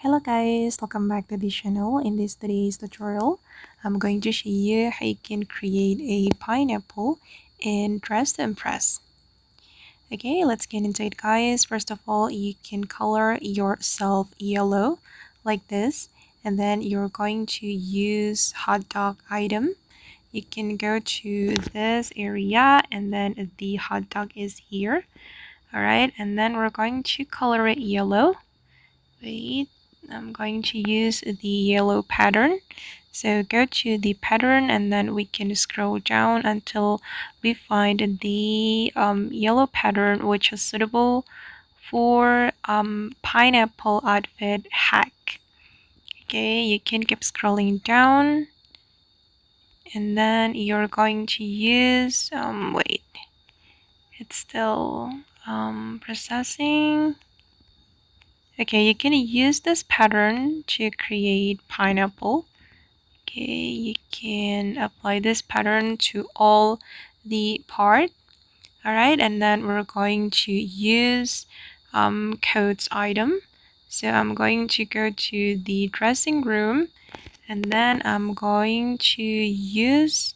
Hello guys, welcome back to the channel. In today's tutorial, I'm going to show you how you can create a pineapple in Dress to Impress. Okay, let's get into it guys. First of all, you can color yourself yellow like this, and then you're going to use hot dog item. You can go to this area and then the hot dog is here. Alright, and then we're going to color it yellow. Wait, I'm going to use the yellow pattern. So go to the pattern and then we can scroll down until we find the yellow pattern which is suitable for pineapple outfit hack. Okay, you can keep scrolling down and then you're going to use wait, it's still processing. Okay, you can use this pattern to create pineapple. Okay, you can apply this pattern to all the part. Alright, and then we're going to use coats item. So I'm going to go to the dressing room and then I'm going to use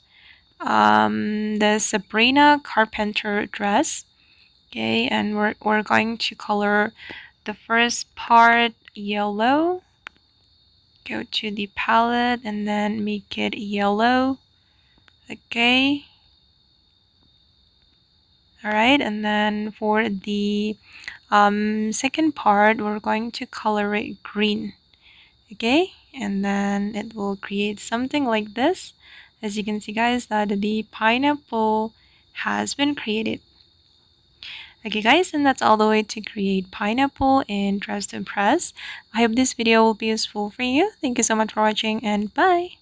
the Sabrina Carpenter dress. Okay, and we're going to color the first part yellow. Go to the palette and then make it yellow. Okay, all right, and then for the second part we're going to color it green. Okay, and then it will create something like this. As you can see guys, that the pineapple has been created. Okay guys, and that's all the way to create pineapple in Dress to Impress. I hope this video will be useful for you. Thank you so much for watching and bye.